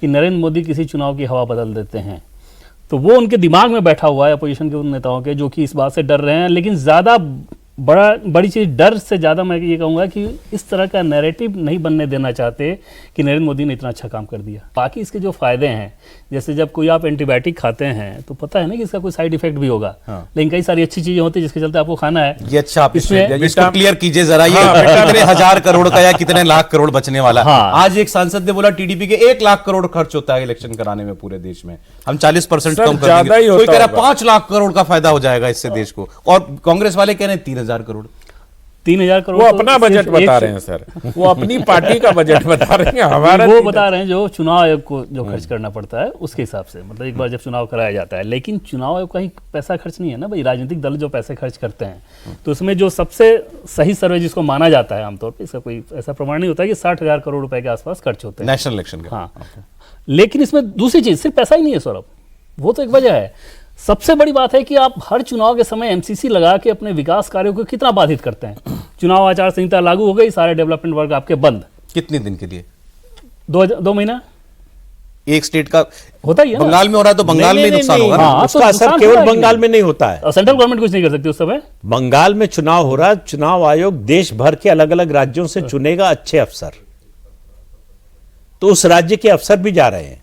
कि नरेंद्र मोदी किसी चुनाव की हवा बदल देते हैं, तो वो उनके दिमाग में बैठा हुआ है अपोजिशन के उन नेताओं के, जो कि इस बात से डर रहे हैं। लेकिन ज़्यादा बड़ी चीज़ डर से ज़्यादा मैं ये कहूँगा कि इस तरह का नैरेटिव नहीं बनने देना चाहते कि नरेंद्र मोदी ने इतना अच्छा काम कर दिया। बाकी इसके जो फायदे हैं, जैसे जब कोई आप एंटीबायोटिक खाते हैं तो पता है ना कि इसका कोई साइड इफेक्ट भी होगा। लेकिन कई सारी अच्छी चीज़ें होती है जिसके चलते आपको खाना है। ये अच्छा, आप इसमें इसको क्लियर कीजिए जरा, ये कितने 1000 करोड़ का या कितने लाख करोड़ बचने वाला है? आज एक सांसद ने बोला टीडीपी के 1 लाख करोड़ खर्च होता है इलेक्शन कराने में पूरे देश में, हम 40% कम कर देंगे। कोई कह रहा 5 लाख करोड़ का फायदा हो जाएगा इससे देश को, और कांग्रेस वाले कह रहे हैं 3000 करोड़। 3000 करोड़ वो अपना बजट बता रहे हैं सर, वो अपनी पार्टी का बजट बता रहे हैं, हमारा वो बता रहे हैं जो चुनाव आयोग को जो खर्च करना पड़ता है उसके हिसाब से, मतलब एक बार जब चुनाव कराया जाता है। लेकिन चुनाव आयोग का ही पैसा खर्च नहीं है ना भाई, राजनीतिक दल जो पैसे खर्च करते हैं, तो उसमें जो सबसे सही सर्वे जिसको माना जाता है, आमतौर पर इसका कोई ऐसा प्रमाण नहीं होता कि 60,000 करोड़ रुपए के आसपास खर्च होते हैं नेशनल इलेक्शन का। हाँ, लेकिन इसमें दूसरी चीज सिर्फ पैसा ही नहीं है सौरभ, वो तो एक वजह है। सबसे बड़ी बात है कि आप हर चुनाव के समय एमसीसी लगा के अपने विकास कार्यों को कितना बाधित करते हैं। चुनाव आचार संहिता लागू हो गई, सारे डेवलपमेंट वर्क आपके बंद। कितने दिन के लिए? 2 महीना एक स्टेट का होता ही है। बंगाल में हो रहा है तो बंगाल में नुकसान होगा ना? उसका असर केवल बंगाल में नहीं होता है, सेंट्रल गवर्नमेंट कुछ नहीं कर सकती उस समय। बंगाल में चुनाव हो रहा है, चुनाव आयोग देश भर के अलग अलग राज्यों से चुनेगा अच्छे अफसर, तो उस राज्य के अफसर भी जा रहे हैं,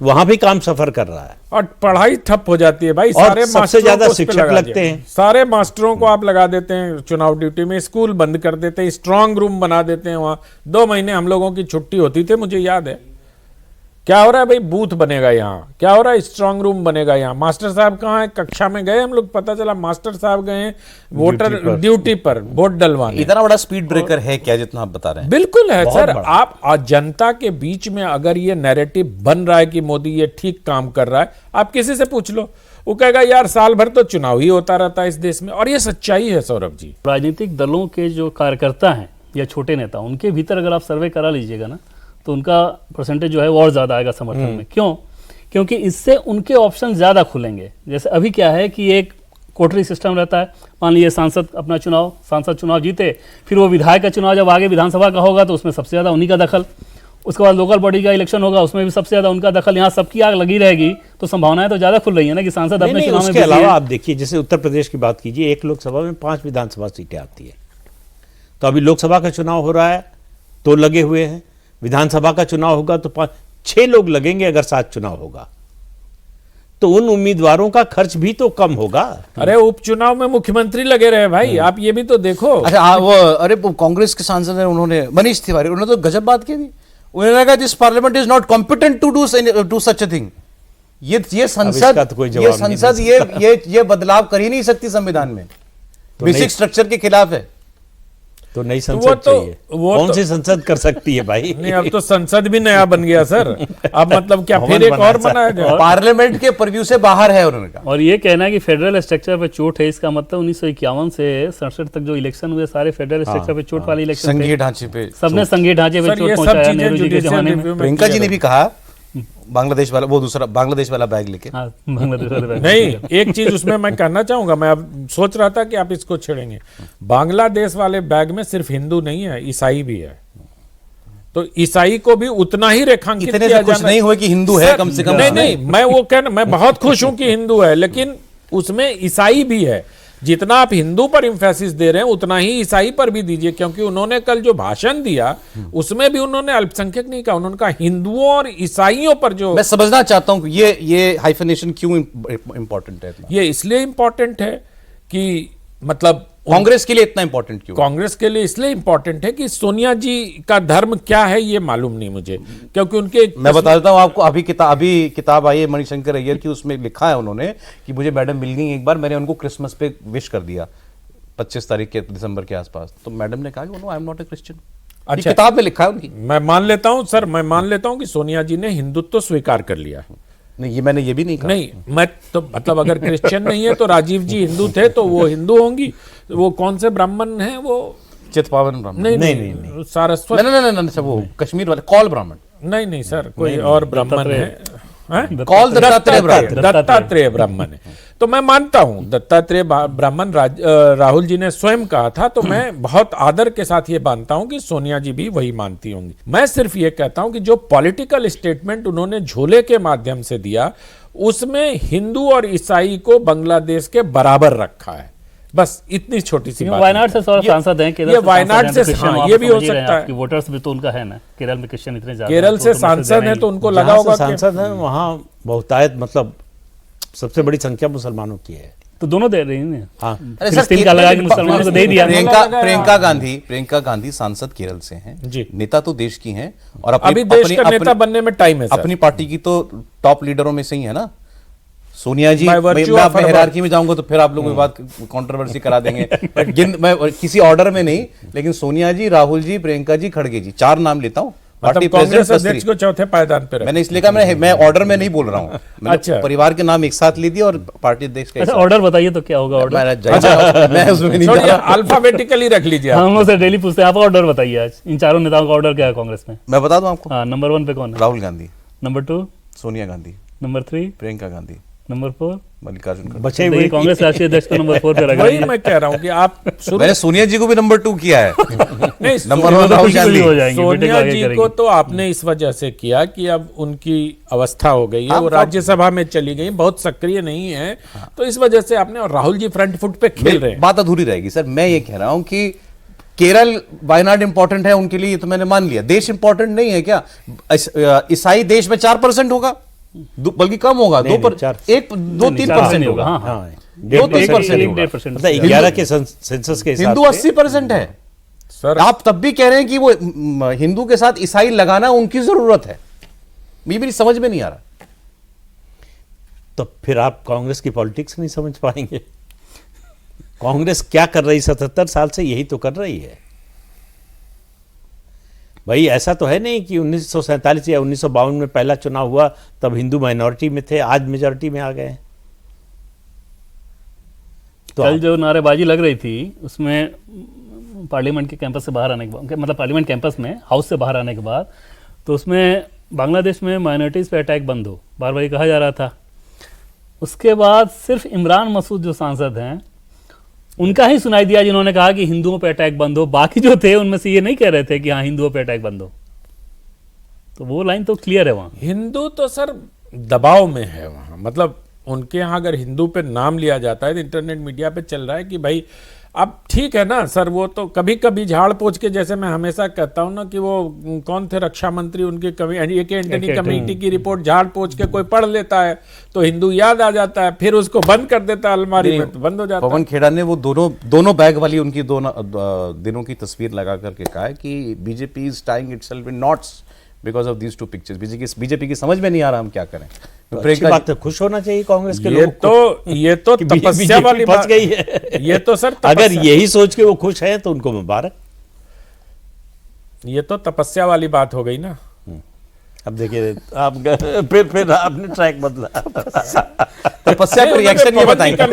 वहां भी काम सफर कर रहा है, और पढ़ाई ठप हो जाती है भाई। और सारे सबसे ज्यादा शिक्षक लगते हैं, सारे मास्टरों को आप लगा देते हैं चुनाव ड्यूटी में, स्कूल बंद कर देते हैं, स्ट्रांग रूम बना देते हैं वहां। 2 महीने हम लोगों की छुट्टी होती थी, मुझे याद है। क्या हो रहा है भाई, बूथ बनेगा यहाँ, क्या हो रहा है, स्ट्रांग रूम बनेगा यहाँ। मास्टर साहब कहाँ है? कक्षा में गए हम लोग, पता चला मास्टर साहब गए हैं वोटर ड्यूटी पर वोट डलवाने। इतना बड़ा स्पीड ब्रेकर है क्या जितना आप बता रहे हैं? बिल्कुल है सर। आप जनता के बीच में अगर ये नैरेटिव बन रहा है कि मोदी ये ठीक काम कर रहा है, आप किसी से पूछ लो, वो कहेगा यार साल भर तो चुनाव ही होता रहता है इस देश में। और ये सच्चाई है सौरभ जी। राजनीतिक दलों के जो कार्यकर्ता हैं या छोटे नेता, उनके भीतर अगर आप सर्वे करा लीजिएगा ना, तो उनका परसेंटेज जो है वो और ज़्यादा आएगा समर्थन में। क्यों? क्योंकि इससे उनके ऑप्शन ज़्यादा खुलेंगे। जैसे अभी क्या है कि एक कोटरी सिस्टम रहता है, मान लीजिए सांसद चुनाव जीते, फिर वो विधायक का चुनाव जब आगे विधानसभा का होगा तो उसमें सबसे ज़्यादा उन्हीं का दखल, उसके बाद लोकल बॉडी का इलेक्शन होगा उसमें भी सबसे ज़्यादा उनका दखल। यहाँ सबकी आग लगी रहेगी तो संभावनाएं तो ज़्यादा खुल रही है ना कि सांसद अपने चुनाव में। उसके अलावा आप देखिए, जैसे उत्तर प्रदेश की बात कीजिए, एक लोकसभा में 5 विधानसभा सीटें आती है, तो अभी लोकसभा का चुनाव हो रहा है तो लगे हुए हैं, विधानसभा का चुनाव होगा तो 5-6 लोग लगेंगे, अगर 7 चुनाव होगा तो उन उम्मीदवारों का खर्च भी तो कम होगा। अरे उपचुनाव में मुख्यमंत्री लगे रहे भाई, आप ये भी तो देखो। अच्छा वो कांग्रेस के सांसद हैं, उन्होंने मनीष तिवारी, उन्होंने तो गजब बात की थी। उन्होंने कहा this parliament is not competent to do such a thing. ये संसद ये बदलाव कर ही नहीं सकती संविधान में, बेसिक स्ट्रक्चर के खिलाफ है। तो नई संसद चाहिए। कौन सी संसद कर सकती है भाई? नहीं, अब तो संसद भी नया बन गया सर। अब मतलब क्या फिर एक और बनाया गया? पार्लियामेंट के परव्यू से बाहर है उन्होंने कहा। और ये कहना है कि फेडरल स्ट्रक्चर पे चोट है, इसका मतलब 1951 से 67 तक जो इलेक्शन हुए सारे फेडरल स्ट्रक्चर पे चोट वाले इलेक्शन, संघीय ढांचे पे, सबने संघीय ढांचे पे चोट पहुंचाया नेहरू जी के जमाने में। प्रियंका जी ने भी कहा बांग्लादेश वाला, वो दूसरा बांग्लादेश वाला बैग लेके। हाँ, बांग्लादेश वाला बैग। नहीं, एक चीज उसमें मैं कहना चाहूंगा, मैं अब सोच रहा था कि आप इसको छेड़ेंगे। बांग्लादेश वाले बैग में सिर्फ हिंदू नहीं है, ईसाई भी है, तो ईसाई को भी उतना ही रेखांकित किया जाना। खुश नहीं हुए कि हिंदू है कम से कम? नहीं, मैं बहुत खुश हूं कि हिंदू है, लेकिन उसमें ईसाई भी है। जितना आप हिंदू पर इंफेसिस दे रहे हैं उतना ही ईसाई पर भी दीजिए, क्योंकि उन्होंने कल जो भाषण दिया उसमें भी उन्होंने अल्पसंख्यक नहीं कहा, उन्होंने कहा हिंदुओं और ईसाइयों पर जो। मैं समझना चाहता हूं कि ये हाइफिनेशन क्यों इंपॉर्टेंट है इतना? ये इसलिए इंपॉर्टेंट है कि मतलब कांग्रेस के लिए इतना इंपॉर्टेंट क्यों? कांग्रेस के लिए इसलिए इंपॉर्टेंट है कि सोनिया जी का धर्म क्या है ये मालूम नहीं मुझे, क्योंकि उनके मैं बता देता हूं आपको, अभी किताब आई है मणिशंकर अय्यर की, उसमें लिखा है उन्होंने कि मुझे मैडम मिल गई एक बार, मैंने उनको क्रिसमस पे विश कर दिया 25 तारीख के दिसंबर के आसपास, तो मैडम ने कहा कि no I am not a Christian. अच्छा, किताब में लिखा है उनकी। मैं मान लेता हूं सर, मैं मान लेता हूं कि सोनिया जी ने हिंदुत्व स्वीकार कर लिया है। नहीं, ये मैंने ये भी नहीं कहा। नहीं, मैं तो मतलब अगर क्रिश्चियन नहीं है तो राजीव जी हिंदू थे तो वो हिंदू होंगी। वो कौन से ब्राह्मण हैं वो? चितपावन ब्राह्मण? नहीं, सारस्वत। नहीं, वो कश्मीर वाले कौल ब्राह्मण। नहीं सर, कोई और ब्राह्मण है। कौल दत्तात्रेय ब्राह्मण। दत्तात्रेय ब्राह्मण है तो मैं मानता हूं दत्तात्रेय ब्राह्मण राहुल जी ने स्वयं कहा था, तो मैं बहुत आदर के साथ ये मानता हूं कि सोनिया जी भी वही मानती होंगी। मैं सिर्फ ये कहता हूं कि जो पॉलिटिकल स्टेटमेंट उन्होंने झोले के माध्यम से दिया उसमें हिंदू और ईसाई को बांग्लादेश के बराबर रखा है, बस इतनी छोटी सी बात। वायनाड से सांसद हैं, ये वायनाड से, हाँ, ये भी हो सकता है। वोटर्स भी तो उनका है ना, केरल में क्रिश्चियन इतने ज्यादा, केरल से सांसद है तो उनको लगा होगा सांसद है वहाँ बहुतायत, मतलब सबसे बड़ी संख्या मुसलमानों की है, तो दोनों दे रही हैं। हाँ। क्रिश्चियन का लगा कि मुसलमानों को दे दिया। प्रियंका गांधी सांसद केरल से हैं जी, नेता तो देश की हैं, और अभी देश का नेता बनने में टाइम है। अपनी पार्टी की तो टॉप लीडरों में से ही है ना सोनिया जी। By virtue मैं of हायरार्की में जाऊंगा तो फिर आप लोगों की बात कंट्रोवर्सी करा देंगे, बट मैं किसी ऑर्डर में नहीं, लेकिन सोनिया जी, राहुल जी, प्रियंका जी, खड़गे जी, 4 नाम लेता हूं। मतलब कांग्रेस अध्यक्ष को चौथे पायदान पे मैंने इसलिए कहा, मैं ऑर्डर में नहीं बोल रहा हूं, मैंने अच्छा, परिवार के नाम एक साथ ले दिए और पार्टी अध्यक्ष का। अच्छा, ऑर्डर बताइए तो क्या होगा ऑर्डर? मैं उसमें नहीं जा रहा। अल्फाबेटिकली रख लीजिए। हम लोग से डेली पूछते हैं, आप ऑर्डर बताइए आज इन चारों नेताओं का ऑर्डर क्या है कांग्रेस में? मैं बता दूं आपको। हाँ, नंबर 1 पे कौन है? Rahul Gandhi. Number 2 Sonia Gandhi. Number 3 Priyanka Gandhi. Number 4 Mallikarjun खड़गे। बचे हुए कांग्रेस राष्ट्रीय अध्यक्ष को नंबर 4 पे रखा वही मैं कह रहा हूं कि आप मैंने सोनिया जी को भी नंबर 2 किया है। नहीं, नंबर 1 राहुल गांधी। सोनिया जी को तो आपने इस वजह से किया कि अब उनकी अवस्था हो गई है, वो राज्यसभा में चली गई, बहुत सक्रिय नहीं है, तो इस वजह से आपने, और राहुल जी फ्रंट फुट पे खेल रहे हैं। बात अधूरी रहेगी सर। मैं ये कह रहा हूं कि केरल वायनाड इंपॉर्टेंट है उनके लिए, तो मैंने मान लिया। देश इंपॉर्टेंट नहीं है क्या? ईसाई देश में 4% होगा, बल्कि कम होगा, 2-3% होगा। हाँ, 2-3% मतलब 11 के सेंसस के हिसाब हिंदू से 80% है सर। आप तब भी कह रहे हैं कि वो हिंदू के साथ ईसाई लगाना उनकी जरूरत है। ये मेरी समझ में नहीं आ रहा। तो फिर आप कांग्रेस की पॉलिटिक्स नहीं समझ पाएंगे। कांग्रेस क्या कर रही 77 साल से, यही तो कर रही है भाई। ऐसा तो है नहीं कि 1947 या 1952 में पहला चुनाव हुआ तब हिंदू माइनॉरिटी में थे, आज मेजॉरिटी में आ गए हैं। तो कल जो नारेबाजी लग रही थी उसमें पार्लियामेंट के कैंपस से बाहर आने के बाद, मतलब पार्लियामेंट कैंपस में हाउस से बाहर आने के बाद, तो उसमें बांग्लादेश में माइनॉरिटीज़ पे अटैक बंद हो, बार बार कहा जा रहा था। उसके बाद सिर्फ इमरान मसूद जो सांसद हैं उनका ही सुनाई दिया जिन्होंने कहा कि हिंदुओं पे अटैक बंद हो। बाकी जो थे उनमें से ये नहीं कह रहे थे कि हाँ हिंदुओं पे अटैक बंद हो। तो वो लाइन तो क्लियर है वहाँ। हिंदू तो सर दबाव में है वहाँ, मतलब उनके यहाँ अगर हिंदू पे नाम लिया जाता है तो इंटरनेट मीडिया पे चल रहा है कि भाई अब ठीक है ना सर, वो तो कभी कभी झाड़ पोछ के, जैसे मैं हमेशा कहता हूं ना कि वो कौन थे रक्षा मंत्री, उनकी एंटनी कमेटी की रिपोर्ट झाड़ पोछ के कोई पढ़ लेता है तो हिंदू याद आ जाता है, फिर उसको बंद कर देता है अलमारी में, तो बंद हो जाता है। पवन खेड़ा ने वो दोनों बैग वाली उनकी दोनों दिनों की तस्वीर लगा करके कहा है कि BJP is tying itself in knots because of these 2 pictures. BJP की समझ में नहीं आ रहा हम क्या करें। तो अच्छी बात है, खुश होना चाहिए कांग्रेस के लोग। ये तो तपस्या वाली बात गई है। ये तो सर अगर यही सोच के वो खुश हैं तो उनको मुबारक। ये तो तपस्या वाली बात हो गई ना। अब देखिए आप फिर आपने ट्रैक बदला। तपस्या का रिएक्शन ये बताएंगे।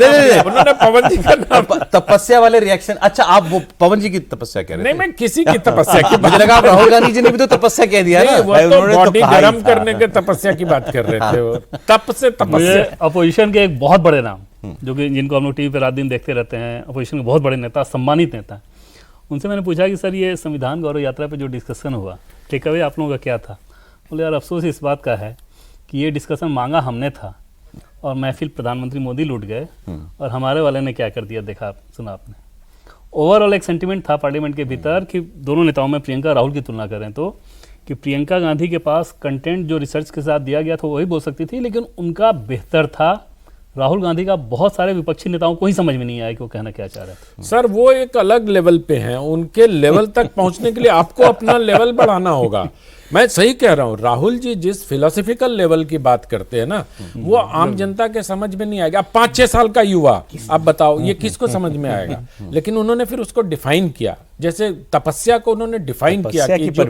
उन्होंने पवन जी का नाम, तपस्या वाले रिएक्शन। अच्छा, आप वो पवन जी की तपस्या कह रहे थे? नहीं, मैं किसी की तपस्या की मुझे लगा आप राहुल गांधी जी ने भी तो तपस्या कह दिया ना। वो तो बॉडी गर्म करने के तपस्या की बात कर रहे थे, वो तप से तपस्या। अपोजिशन के एक बहुत बड़े नाम जो कि जिनको हम लोग टीवी पे रात दिन देखते रहते हैं, अपोजिशन के बहुत बड़े नेता, सम्मानित नेता, उनसे मैंने पूछा कि सर ये संविधान गौरव यात्रा पे जो डिस्कशन हुआ, टेक अवे आप लोगों का क्या था? बोले यार अफसोस इस बात का है कि ये डिस्कशन मांगा हमने था और महफिल प्रधानमंत्री मोदी लूट गए, और हमारे वाले ने क्या कर दिया देखा, सुना आपने। ओवरऑल एक सेंटिमेंट था पार्लियामेंट के भीतर कि दोनों नेताओं में प्रियंका राहुल की तुलना करें तो, कि प्रियंका गांधी के पास कंटेंट जो रिसर्च के साथ दिया गया था वही बोल सकती थी, लेकिन उनका बेहतर था। राहुल गांधी का बहुत सारे विपक्षी नेताओं को ही समझ में नहीं आया कि वो कहना क्या चाह रहे थे। सर वो एक अलग लेवल पे हैं, उनके लेवल तक पहुंचने के लिए आपको अपना लेवल बढ़ाना होगा। मैं सही कह रहा हूं, राहुल जी जिस फिलोसफिकल लेवल की बात करते हैं ना, वो आम जनता के समझ में नहीं आएगा। 5-6 साल का युवा, आप बताओ ये किसको समझ में आएगा? लेकिन उन्होंने फिर उसको डिफाइन किया, जैसे तपस्या को उन्होंने डिफाइन किया कि जो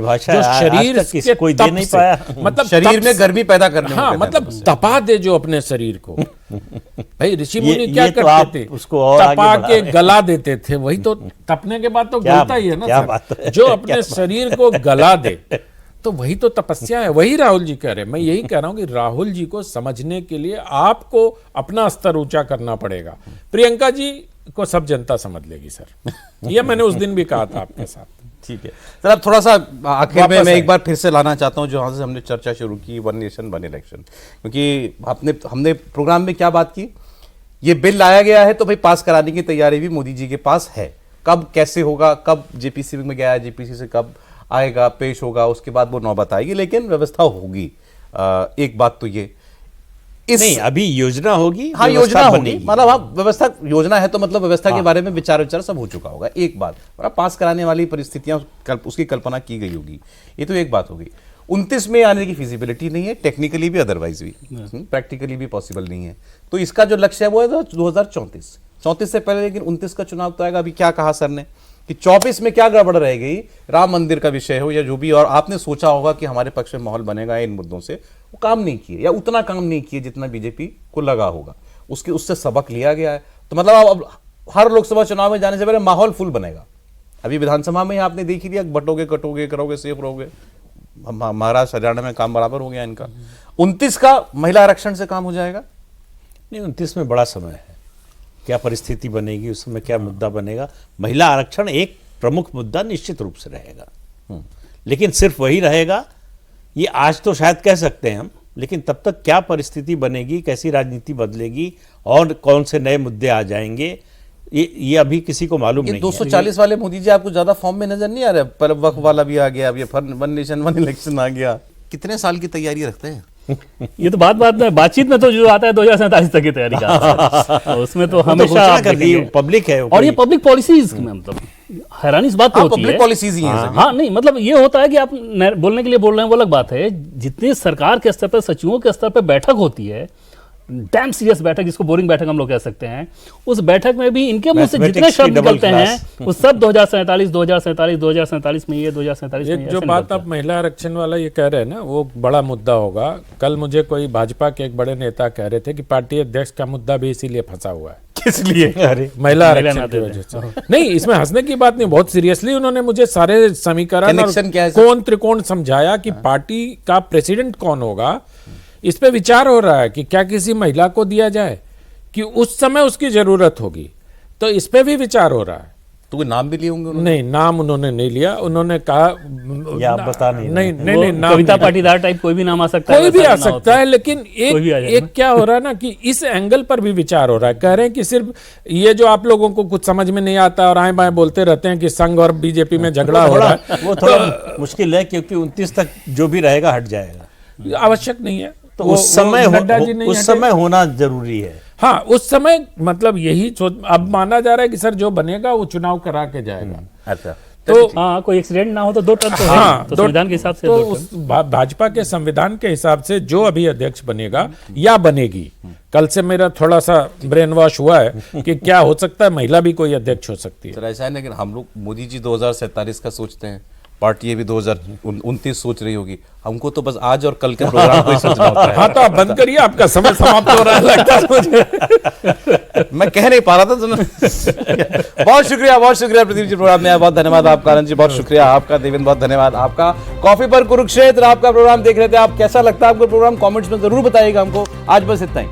शरीर के कोई दे नहीं पाया, मतलब शरीर में गर्मी पैदा करने, हाँ मतलब तपा दे जो अपने शरीर को। भाई ऋषि मुनि क्या करते थे? उसको और तपा के गला देते थे, वही तो तपने के बाद तो गलता ही है ना सर। जो अपने शरीर को गला दे तो वही तो तपस्या है। वही राहुल जी कह रहे हैं। मैं यही कह रहा हूं कि राहुल जी को समझने के लिए आपको अपना स्तर ऊंचा करना पड़ेगा। प्रियंका जी को सब जनता समझ लेगी सर, ये मैंने उस दिन भी कहा था आपके साथ। ठीक है सर, अब थोड़ा सा आखिर में मैं एक बार फिर से लाना चाहता हूं जहां से हमने चर्चा शुरू की, वन नेशन वन इलेक्शन, क्योंकि हमने प्रोग्राम में क्या बात की, ये बिल लाया गया है तो भाई पास कराने की तैयारी भी मोदी जी के पास है। कब कैसे होगा, कब जेपीसी में गया है, जेपीसी से कब आएगा, पेश होगा, उसके बाद वो नौबत आएगी, लेकिन व्यवस्था होगी। एक बात तो ये नहीं, अभी योजना होगी। हाँ योजना होगी, मतलब हाँ व्यवस्था योजना है तो मतलब व्यवस्था के बारे में विचार सब हो चुका होगा। एक बात, पास कराने वाली परिस्थितियां उसकी कल्पना की गई होगी, ये तो एक बात होगी। 29 में आने की फिजिबिलिटी नहीं है, टेक्निकली भी अदरवाइज भी, प्रैक्टिकली भी पॉसिबल नहीं है। तो इसका जो लक्ष्य है वो है 2034 से पहले, लेकिन 29 का चुनाव तो आएगा। अभी क्या कहा सर ने कि 24 में क्या गड़बड़ रह गई, राम मंदिर का विषय हो या जो भी, और आपने सोचा होगा कि हमारे पक्ष में माहौल बनेगा इन मुद्दों से, वो काम नहीं किए या उतना काम नहीं किए जितना बीजेपी को लगा होगा। उससे सबक लिया गया है। तो मतलब अब हर लोकसभा चुनाव में जाने से पहले माहौल फुल बनेगा। अभी विधानसभा में आपने देख ही लिया, बटोगे कटोगे करोगे सेफ रहोगे। महाराष्ट्र हरियाणा में काम बराबर हो गया इनका। 29 का महिला आरक्षण से काम हो जाएगा। नहीं, 29 में बड़ा समय है, क्या परिस्थिति बनेगी उस समय, क्या मुद्दा बनेगा। महिला आरक्षण एक प्रमुख मुद्दा निश्चित रूप से रहेगा, लेकिन सिर्फ वही रहेगा ये आज तो शायद कह सकते हैं हम, लेकिन तब तक क्या परिस्थिति बनेगी, कैसी राजनीति बदलेगी और कौन से नए मुद्दे आ जाएंगे, ये अभी किसी को मालूम नहीं। 240 वाले मोदी जी आपको ज्यादा फॉर्म में नजर नहीं आ रहे? पर वक्फ वाला भी आ गया, अब ये वन नेशन वन इलेक्शन आ गया। कितने साल की तैयारी रखते हैं? ये तो बातचीत में तो जो आता है 2047 तक की तैयारी का, उसमें तो हमेशा पब्लिक है, और ये पब्लिक पॉलिसीज में मतलब हैरानी इस बात होती है, पब्लिक पॉलिसीज ही हैं। हाँ नहीं मतलब ये होता है कि आप बोलने के लिए बोल रहे हैं वो अलग बात है। जितनी सरकार के स्तर पर, सचिवों के स्तर पर बैठक होती है, डैम सीरियस बैठक, जिसको बोरिंग बैठक हम लोग कह सकते हैं, उस बैठक में भी इनके मुंह से जितने शब्द निकलते हैं वो सब 2047 में ये 2047 में जो बात आप महिला आरक्षण वाला ये कह रहे हैं ना, वो बड़ा मुद्दा होगा। कल मुझे कोई भाजपा के एक बड़े नेता कह रहे थे कि पार्टी अध्यक्ष का मुद्दा भी इसीलिए फंसा हुआ है। किस लिए? अरे महिला आरक्षण की वजह से। नहीं, इसमें हंसने की बात नहीं, बहुत सीरियसली उन्होंने मुझे सारे समीकरण और कोण त्रिकोण समझाया कि पार्टी का प्रेसिडेंट कौन होगा, इस पे विचार हो रहा है कि क्या किसी महिला को दिया जाए कि उस समय उसकी जरूरत होगी, तो इस पे भी विचार हो रहा है। तो कोई नाम भी लिए होंगे? नहीं, नाम उन्होंने नहीं लिया। उन्होंने कहा या आप बता नहीं नाम कविता पाटीदार टाइप कोई भी नाम आ सकता है, कोई भी आ सकता है, लेकिन एक क्या हो रहा है ना कि इस एंगल पर भी विचार हो रहा है। कह रहे हैं कि सिर्फ ये जो आप लोगों को कुछ समझ में नहीं आता और आए बाएं बोलते रहते हैं कि संघ और बीजेपी में झगड़ा हो रहा है, वो थोड़ा मुश्किल है, क्योंकि 29 तक जो भी रहेगा हट जाएगा। आवश्यक नहीं है, तो उस समय होना जरूरी है। हाँ, उस समय मतलब यही अब माना जा रहा है कि सर जो बनेगा वो चुनाव करा के जाएगा। अच्छा, तो हाँ, कोई एक्सीडेंट ना हो तो 2 टर्म तो हाँ, तो संविधान के हिसाब से तो उस भाजपा के संविधान के हिसाब से जो अभी अध्यक्ष बनेगा या बनेगी, कल से मेरा थोड़ा सा ब्रेन वॉश हुआ है कि क्या हो सकता है, महिला भी कोई अध्यक्ष हो सकती है। सर ऐसा है, लेकिन हम लोग मोदी जी 2047 का सोचते हैं, पार्टी ये भी 2029 सोच रही होगी। हमको तो बस आज और कल के प्रोग्राम को ही सोचना होता है। हाँ, तो आप बंद करिए, आपका समय समाप्त हो रहा है लगता है मुझे। मैं कह नहीं पा रहा था। बहुत शुक्रिया प्रदीप जी, प्रोग्राम में आया, बहुत धन्यवाद आपका। आनंद जी बहुत शुक्रिया आपका। देवेंद्र बहुत धन्यवाद आपका। कॉफी पर कुरुक्षेत्र आपका प्रोग्राम देख रहे थे, आप कैसा लगता है आपको प्रोग्राम, कमेंट्स में जरूर बताइएगा हमको। आज बस इतना ही।